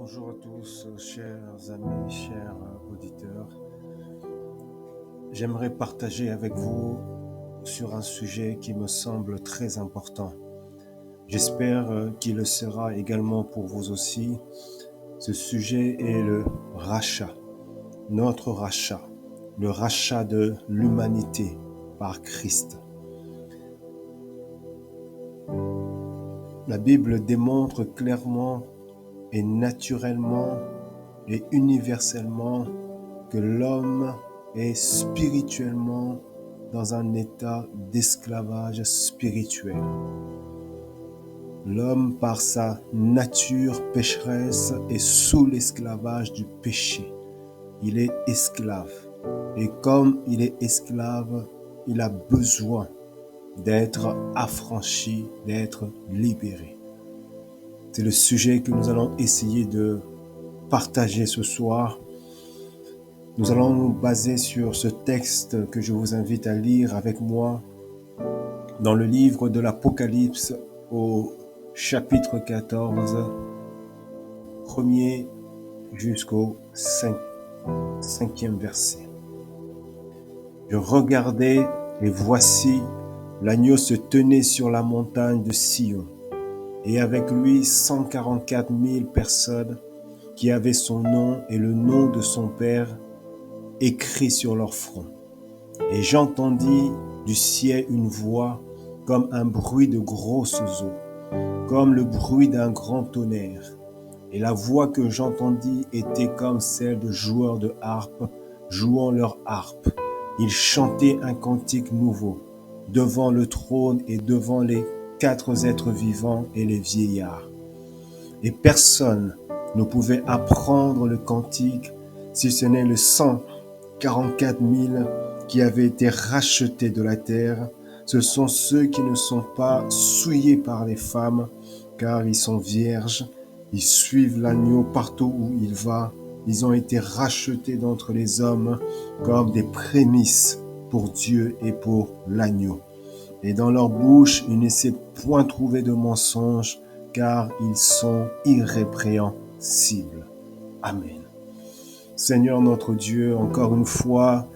Bonjour à tous, chers amis, chers auditeurs. J'aimerais partager avec vous sur un sujet qui me semble très important. J'espère qu'il le sera également pour vous aussi. Ce sujet est le rachat, notre rachat, le rachat de l'humanité par Christ. La Bible démontre clairement et naturellement et universellement que l'homme est spirituellement dans un état d'esclavage spirituel. L'homme, par sa nature pécheresse, est sous l'esclavage du péché. Il est esclave. Et comme il est esclave, il a besoin d'être affranchi, d'être libéré. C'est le sujet que nous allons essayer de partager ce soir. Nous allons nous baser sur ce texte que je vous invite à lire avec moi dans le livre de l'Apocalypse au chapitre 14, premier jusqu'au 5e verset. Je regardais et voici, l'agneau se tenait sur la montagne de Sion et avec lui 144 000 personnes qui avaient son nom et le nom de son Père écrit sur leur front. Et j'entendis du ciel une voix comme un bruit de grosses eaux, comme le bruit d'un grand tonnerre. Et la voix que j'entendis était comme celle de joueurs de harpe jouant leur harpe. Ils chantaient un cantique nouveau devant le trône et devant les 4 êtres vivants et les vieillards. Et personne ne pouvait apprendre le cantique si ce n'est le 144 000 qui avaient été rachetés de la terre. Ce sont ceux qui ne sont pas souillés par les femmes, car ils sont vierges. Ils suivent l'agneau partout où il va. Ils ont été rachetés d'entre les hommes comme des prémices pour Dieu et pour l'agneau. Et dans leur bouche, il ne s'est point trouvé de mensonge, car ils sont irrépréhensibles. Amen. Seigneur notre Dieu, encore une fois,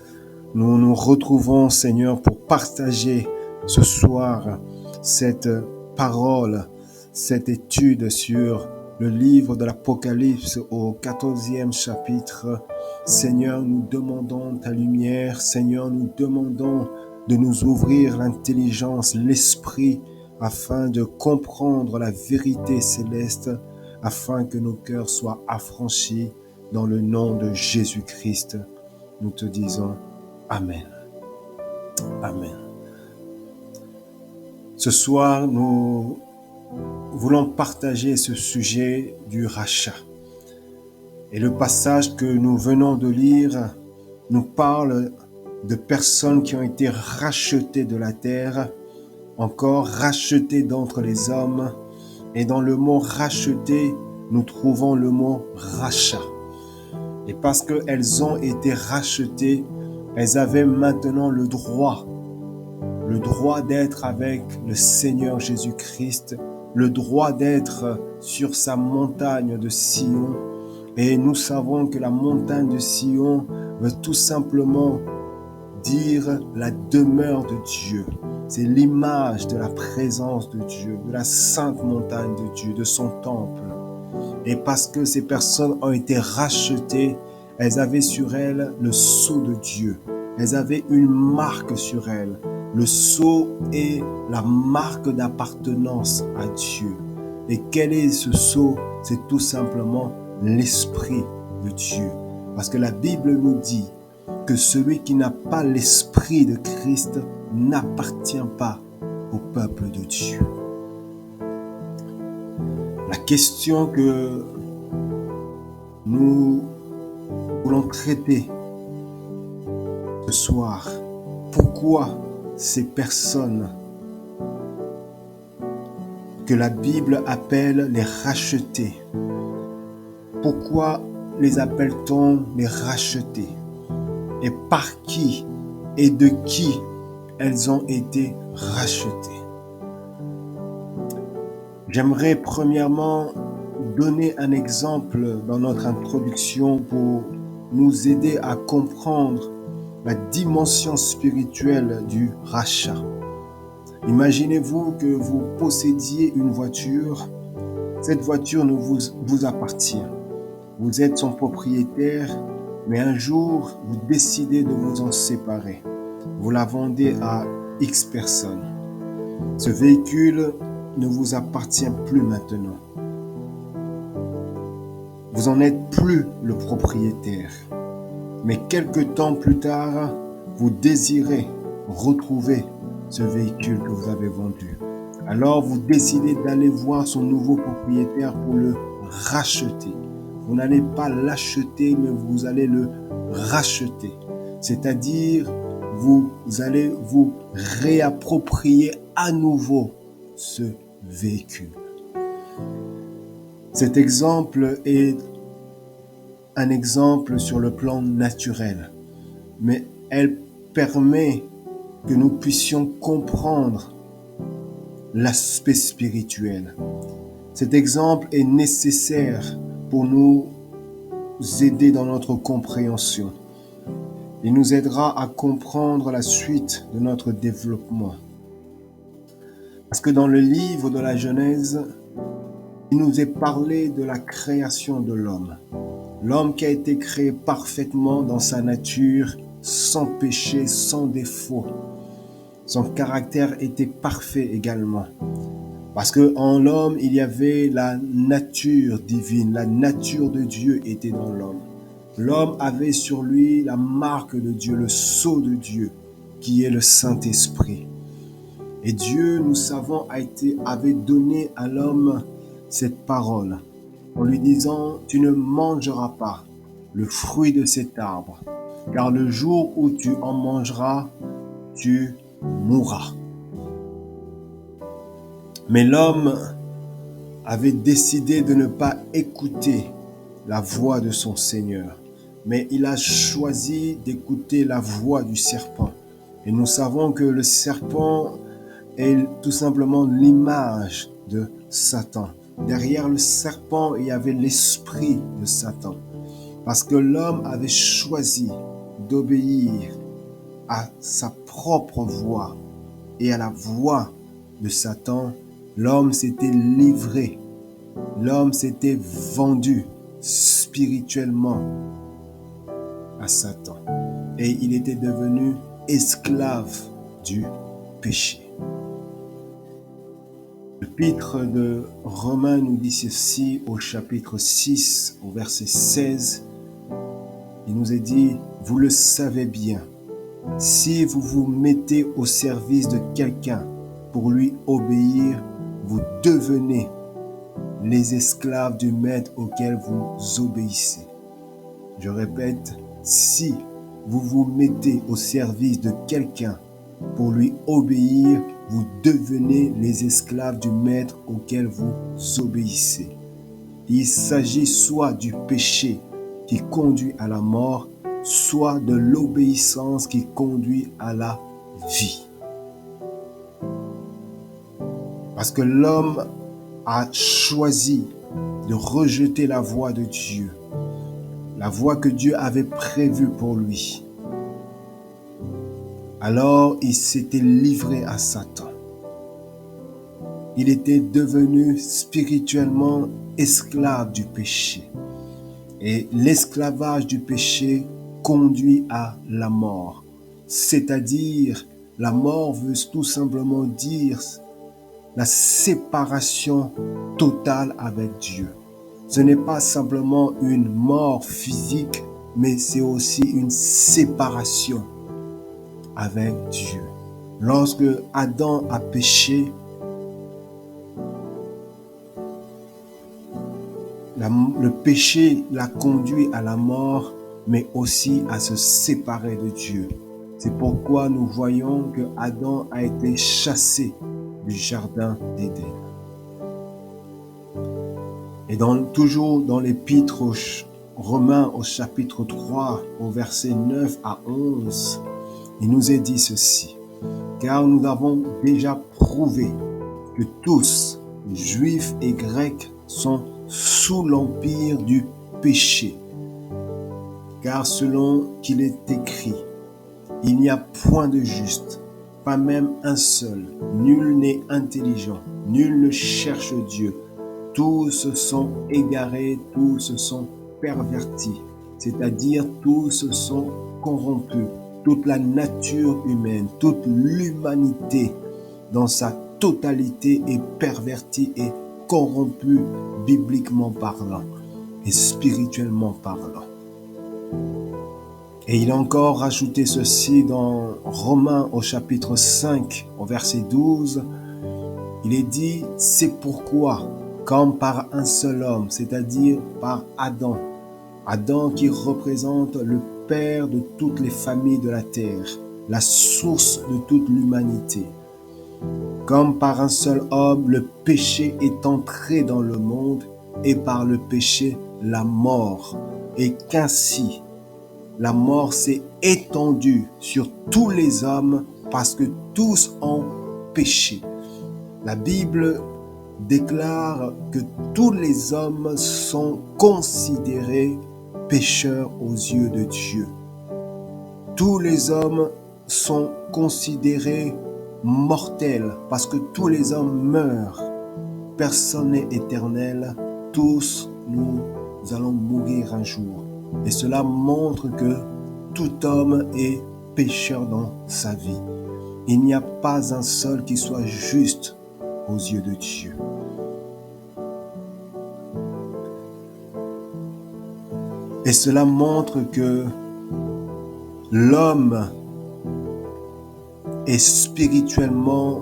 nous nous retrouvons, Seigneur, pour partager ce soir cette parole, cette étude sur le livre de l'Apocalypse au 14e chapitre. Seigneur, nous demandons ta lumière. Seigneur, nous demandons de nous ouvrir l'intelligence, l'esprit, afin de comprendre la vérité céleste, afin que nos cœurs soient affranchis dans le nom de Jésus-Christ. Nous te disons Amen. Amen. Ce soir, nous voulons partager ce sujet du rachat. Et le passage que nous venons de lire nous parle de personnes qui ont été rachetées de la terre, encore rachetées d'entre les hommes. Et dans le mot racheter, nous trouvons le mot rachat. Et parce qu'elles ont été rachetées, elles avaient maintenant le droit d'être avec le Seigneur Jésus-Christ, le droit d'être sur sa montagne de Sion. Et nous savons que la montagne de Sion veut tout simplement dire la demeure de Dieu. C'est l'image de la présence de Dieu, de la sainte montagne de Dieu, de son temple. Et parce que ces personnes ont été rachetées, elles avaient sur elles le sceau de Dieu. Elles avaient une marque sur elles. Le sceau est la marque d'appartenance à Dieu. Et quel est ce sceau? C'est tout simplement l'Esprit de Dieu. Parce que la Bible nous dit que celui qui n'a pas l'Esprit de Christ n'appartient pas au peuple de Dieu. La question que nous voulons traiter ce soir, pourquoi ces personnes que la Bible appelle les rachetés, pourquoi les appelle-t-on les rachetés? Et par qui et de qui elles ont été rachetées? J'aimerais premièrement donner un exemple dans notre introduction pour nous aider à comprendre la dimension spirituelle du rachat. Imaginez-vous que vous possédiez une voiture. Cette voiture ne vous appartient. Vous êtes son propriétaire, mais un jour, vous décidez de vous en séparer. Vous la vendez à X personnes. Ce véhicule ne vous appartient plus maintenant. Vous n'en êtes plus le propriétaire. Mais quelque temps plus tard, vous désirez retrouver ce véhicule que vous avez vendu. Alors vous décidez d'aller voir son nouveau propriétaire pour le racheter. Vous n'allez pas l'acheter, mais vous allez le racheter. C'est-à-dire, vous allez vous réapproprier à nouveau ce véhicule. Cet exemple est un exemple sur le plan naturel, mais elle permet que nous puissions comprendre l'aspect spirituel. Cet exemple est nécessaire pour nous aider dans notre compréhension. Il nous aidera à comprendre la suite de notre développement. Parce que dans le livre de la Genèse, il nous est parlé de la création de l'homme. L'homme qui a été créé parfaitement dans sa nature, sans péché, sans défaut. Son caractère était parfait également. Parce qu'en l'homme, il y avait la nature divine, la nature de Dieu était dans l'homme. L'homme avait sur lui la marque de Dieu, le sceau de Dieu, qui est le Saint-Esprit. Et Dieu, nous savons, avait donné à l'homme cette parole, en lui disant, tu ne mangeras pas le fruit de cet arbre, car le jour où tu en mangeras, tu mourras. Mais l'homme avait décidé de ne pas écouter la voix de son Seigneur, mais il a choisi d'écouter la voix du serpent. Et nous savons que le serpent est tout simplement l'image de Satan. Derrière le serpent, il y avait l'esprit de Satan. Parce que l'homme avait choisi d'obéir à sa propre voix et à la voix de Satan, l'homme s'était livré, l'homme s'était vendu spirituellement à Satan et il était devenu esclave du péché. L'épître de Romains nous dit ceci au chapitre 6, au verset 16. Il nous est dit, vous le savez bien, si vous vous mettez au service de quelqu'un pour lui obéir, vous devenez les esclaves du maître auquel vous obéissez. Je répète, si vous vous mettez au service de quelqu'un pour lui obéir, vous devenez les esclaves du maître auquel vous obéissez. Il s'agit soit du péché qui conduit à la mort, soit de l'obéissance qui conduit à la vie. Parce que l'homme a choisi de rejeter la voie de Dieu, la voie que Dieu avait prévue pour lui. Alors il s'était livré à Satan. Il était devenu spirituellement esclave du péché. Et l'esclavage du péché conduit à la mort. C'est-à-dire, la mort veut tout simplement dire la séparation totale avec Dieu. Ce n'est pas simplement une mort physique, mais c'est aussi une séparation avec Dieu. Lorsque Adam a péché, le péché l'a conduit à la mort, mais aussi à se séparer de Dieu. C'est pourquoi nous voyons que Adam a été chassé du jardin d'Éden. Et toujours dans l'épître aux Romains au chapitre 3, au verset 9 à 11, il nous est dit ceci. Car nous avons déjà prouvé que tous, juifs et grecs, sont sous l'empire du péché. Car selon qu'il est écrit, il n'y a point de juste, pas même un seul, nul n'est intelligent, nul ne cherche Dieu. Tous se sont égarés, tous se sont pervertis, c'est-à-dire tous se sont corrompus. Toute la nature humaine, toute l'humanité dans sa totalité est pervertie et corrompue bibliquement parlant et spirituellement parlant. Et il a encore rajouté ceci dans Romains au chapitre 5, au verset 12. Il est dit, c'est pourquoi, comme par un seul homme, c'est-à-dire par Adam, Adam qui représente le père de toutes les familles de la terre, la source de toute l'humanité. Comme par un seul homme, le péché est entré dans le monde et par le péché, la mort. Et qu'ainsi, la mort s'est étendue sur tous les hommes parce que tous ont péché. La Bible déclare que tous les hommes sont considérés pécheurs aux yeux de Dieu. Tous les hommes sont considérés mortels parce que tous les hommes meurent. Personne n'est éternel. Tous nous allons mourir un jour. Et cela montre que tout homme est pécheur dans sa vie. Il n'y a pas un seul qui soit juste aux yeux de Dieu. Et cela montre que l'homme est spirituellement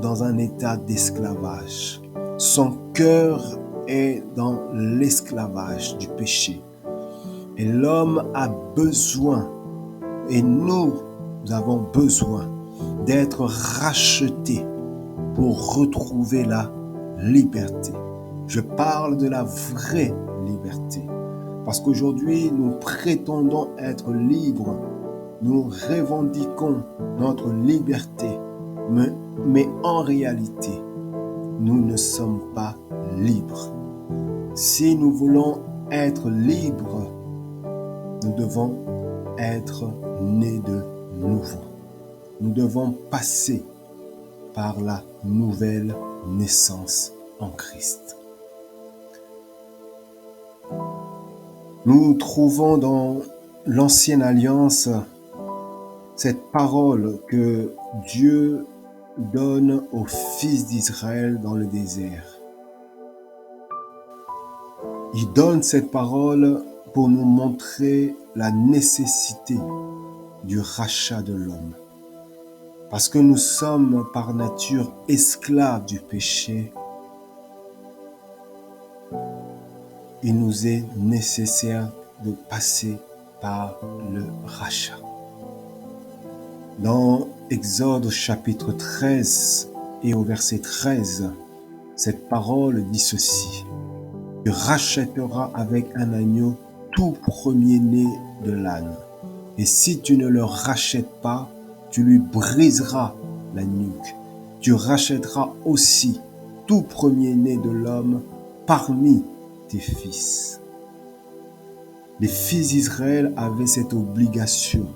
dans un état d'esclavage. Son cœur est dans l'esclavage du péché. Et l'homme a besoin, et nous avons besoin d'être rachetés pour retrouver la liberté. Je parle de la vraie liberté. Parce qu'aujourd'hui, nous prétendons être libres. Nous revendiquons notre liberté. Mais en réalité, nous ne sommes pas libres. Si nous voulons être libres, nous devons être nés de nouveau. Nous devons passer par la nouvelle naissance en Christ. Nous trouvons dans l'Ancienne Alliance cette parole que Dieu donne aux fils d'Israël dans le désert. Il donne cette parole pour nous montrer la nécessité du rachat de l'homme. Parce que nous sommes par nature esclaves du péché, il nous est nécessaire de passer par le rachat. Dans Exode chapitre 13 et au verset 13, cette parole dit ceci. Tu rachèteras avec un agneau tout premier-né de l'âne. Et si tu ne le rachètes pas, tu lui briseras la nuque. Tu rachèteras aussi tout premier-né de l'homme parmi tes fils. Les fils d'Israël avaient cette obligation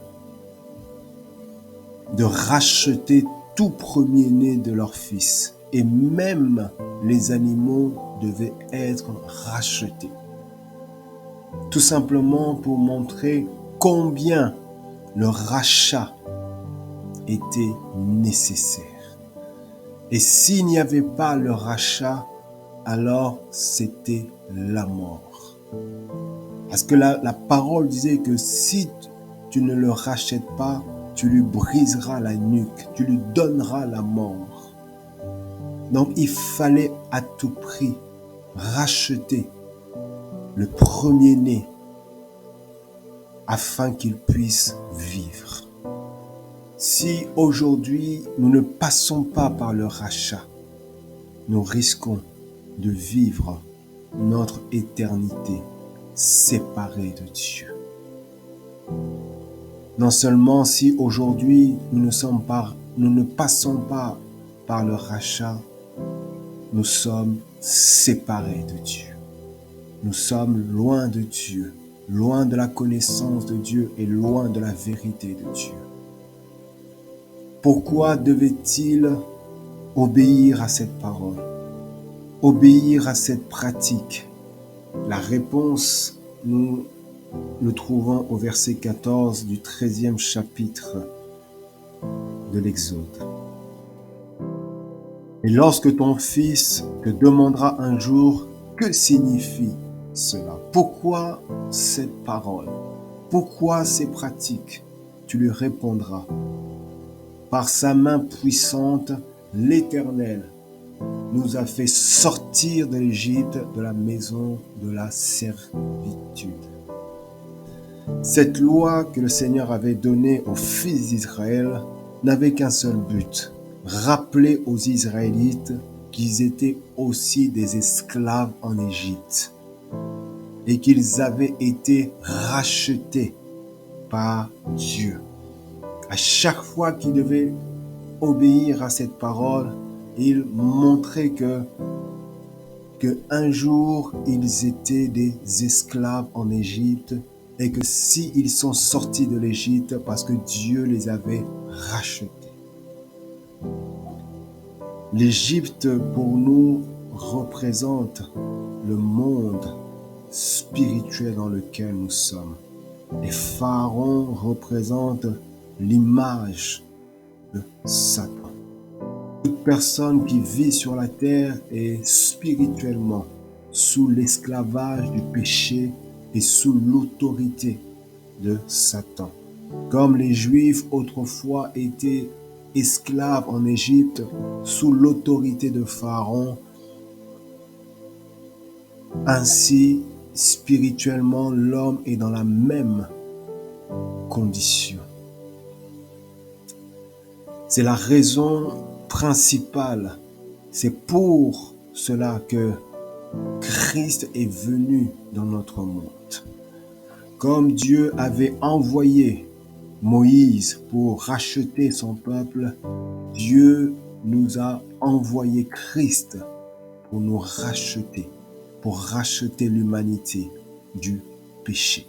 de racheter tout premier-né de leurs fils. Et même les animaux devaient être rachetés. Tout simplement pour montrer combien le rachat était nécessaire. Et s'il n'y avait pas le rachat, alors c'était la mort. Parce que la parole disait que si tu ne le rachètes pas, tu lui briseras la nuque, tu lui donneras la mort. Donc il fallait à tout prix racheter le premier-né afin qu'il puisse vivre. Si aujourd'hui nous ne passons pas par le rachat, nous risquons de vivre notre éternité séparés de Dieu. Non seulement si aujourd'hui nous ne passons pas par le rachat, nous sommes séparés de Dieu. Nous sommes loin de Dieu, loin de la connaissance de Dieu et loin de la vérité de Dieu. Pourquoi devait-il obéir à cette parole, obéir à cette pratique? La réponse, nous le trouvons au verset 14 du 13e chapitre de l'Exode. Et lorsque ton fils te demandera un jour, que signifie cela? Pourquoi cette parole? Pourquoi ces pratiques? Tu lui répondras, par sa main puissante, l'Éternel nous a fait sortir de l'Égypte, de la maison de la servitude. Cette loi que le Seigneur avait donnée aux fils d'Israël n'avait qu'un seul but, rappeler aux Israélites qu'ils étaient aussi des esclaves en Égypte et qu'ils avaient été rachetés par Dieu. À chaque fois qu'ils devaient obéir à cette parole, il montrait que un jour ils étaient des esclaves en Égypte et que s'ils sont sortis de l'Égypte parce que Dieu les avait rachetés. L'Égypte pour nous représente le monde spirituel dans lequel nous sommes. Et Pharaon représente l'image de Satan. Toute personne qui vit sur la terre est spirituellement sous l'esclavage du péché et sous l'autorité de Satan. Comme les Juifs autrefois étaient esclaves en Égypte sous l'autorité de Pharaon, ainsi spirituellement l'homme est dans la même condition. C'est la raison principale, c'est pour cela que Christ est venu dans notre monde. Comme Dieu avait envoyé Moïse pour racheter son peuple, Dieu nous a envoyé Christ pour nous racheter, pour racheter l'humanité du péché.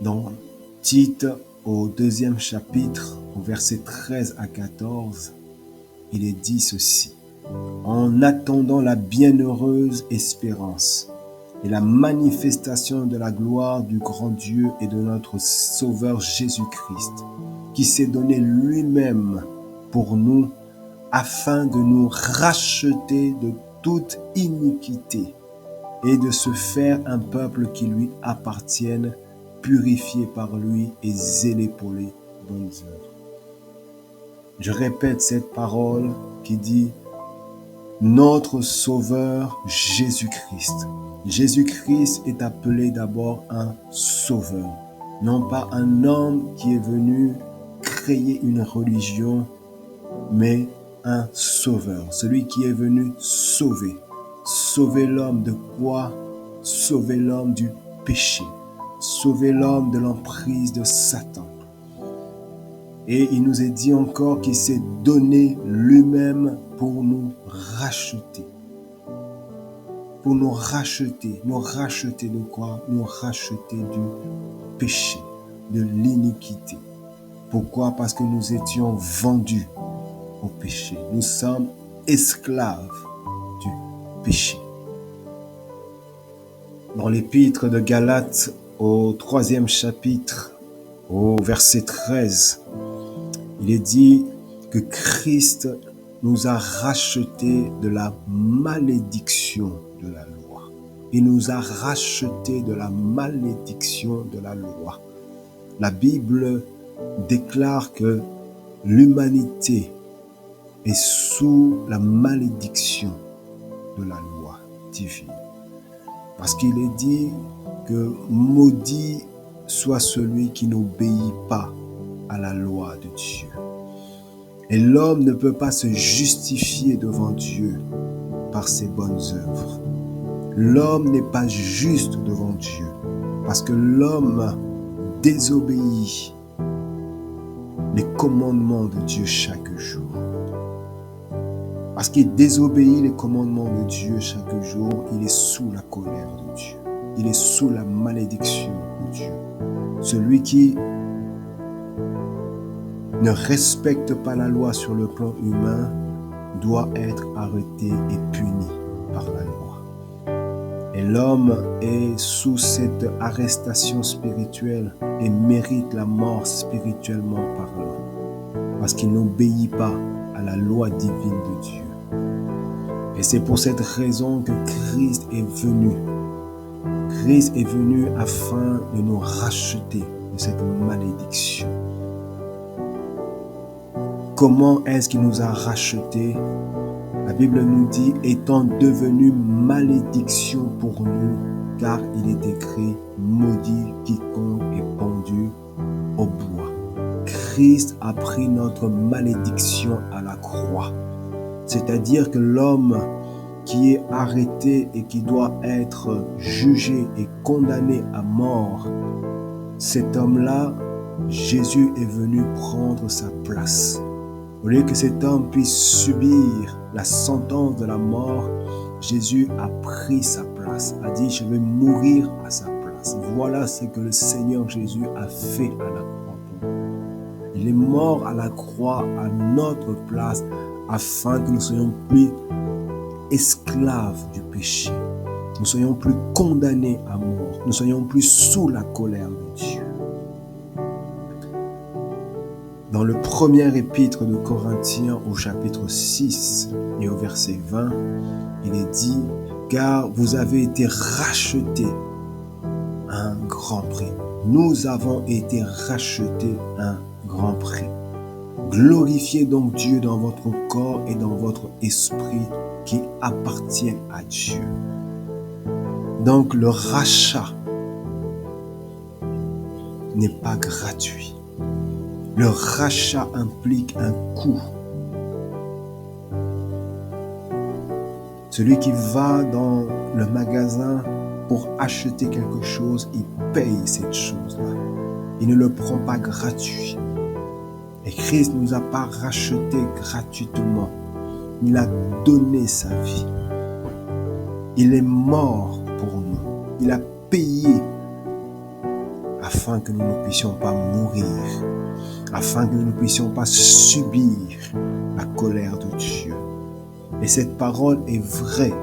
Dans Tite, au 2e chapitre, au verset 13 à 14, il est dit ceci. En attendant la bienheureuse espérance et la manifestation de la gloire du grand Dieu et de notre Sauveur Jésus-Christ, qui s'est donné lui-même pour nous afin de nous racheter de toute iniquité et de se faire un peuple qui lui appartienne, purifié par lui et zélé pour les bonnes œuvres. Je répète cette parole qui dit notre Sauveur Jésus-Christ. Jésus-Christ est appelé d'abord un sauveur, non pas un homme qui est venu créer une religion, mais un sauveur, celui qui est venu sauver. Sauver l'homme de quoi? Sauver l'homme du péché, sauver l'homme de l'emprise de Satan. Et il nous est dit encore qu'il s'est donné lui-même pour nous racheter. Pour nous racheter. Nous racheter de quoi? Nous racheter du péché, de l'iniquité. Pourquoi? Parce que nous étions vendus au péché. Nous sommes esclaves du péché. Dans l'épître de Galates, au 3e chapitre, au verset 13, il est dit que Christ nous a rachetés de la malédiction de la loi. Il nous a rachetés de la malédiction de la loi. La Bible déclare que l'humanité est sous la malédiction de la loi divine. Parce qu'il est dit que maudit soit celui qui n'obéit pas à la loi de Dieu. Et l'homme ne peut pas se justifier devant Dieu par ses bonnes œuvres. L'homme n'est pas juste devant Dieu parce que l'homme désobéit les commandements de Dieu chaque jour. Parce qu'il désobéit les commandements de Dieu chaque jour, il est sous la colère de Dieu. Il est sous la malédiction de Dieu. Celui qui ne respecte pas la loi sur le plan humain doit être arrêté et puni par la loi. Et l'homme est sous cette arrestation spirituelle et mérite la mort spirituellement parlant, parce qu'il n'obéit pas à la loi divine de Dieu. Et c'est pour cette raison que Christ est venu. Christ est venu afin de nous racheter de cette malédiction. Comment est-ce qu'il nous a rachetés? La Bible nous dit, étant devenu malédiction pour nous, car il est écrit, maudit quiconque est pendu au bois. Christ a pris notre malédiction à la croix. C'est-à-dire que l'homme qui est arrêté et qui doit être jugé et condamné à mort, cet homme-là, Jésus est venu prendre sa place. Au lieu que cet homme puisse subir la sentence de la mort, Jésus a pris sa place, a dit, je vais mourir à sa place. Voilà ce que le Seigneur Jésus a fait à la croix pour nous. Il est mort à la croix à notre place afin que nous ne soyons plus esclaves du péché. Nous ne soyons plus condamnés à mort. Nous ne soyons plus sous la colère de Dieu. Dans le premier épître de Corinthiens au chapitre 6 et au verset 20, il est dit, car vous avez été rachetés à un grand prix. Nous avons été rachetés à un grand prix. Glorifiez donc Dieu dans votre corps et dans votre esprit qui appartiennent à Dieu. Donc le rachat n'est pas gratuit. Le rachat implique un coût. Celui qui va dans le magasin pour acheter quelque chose, il paye cette chose-là. Il ne le prend pas gratuit. Et Christ ne nous a pas rachetés gratuitement. Il a donné sa vie. Il est mort pour nous. Il a payé afin que nous ne puissions pas mourir, afin que nous ne puissions pas subir la colère de Dieu. Et cette parole est vraie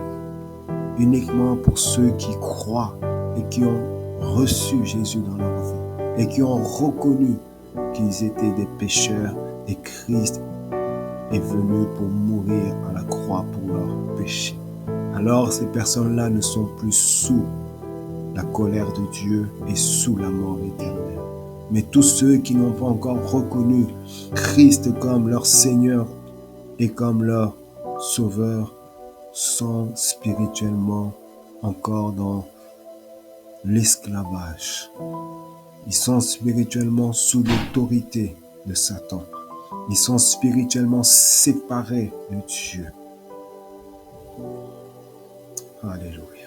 uniquement pour ceux qui croient et qui ont reçu Jésus dans leur vie et qui ont reconnu qu'ils étaient des pécheurs et Christ est venu pour mourir à la croix pour leurs péchés. Alors ces personnes-là ne sont plus sous la colère de Dieu et sous la mort éternelle. Mais tous ceux qui n'ont pas encore reconnu Christ comme leur Seigneur et comme leur Sauveur sont spirituellement encore dans l'esclavage. Ils sont spirituellement sous l'autorité de Satan. Ils sont spirituellement séparés de Dieu. Alléluia.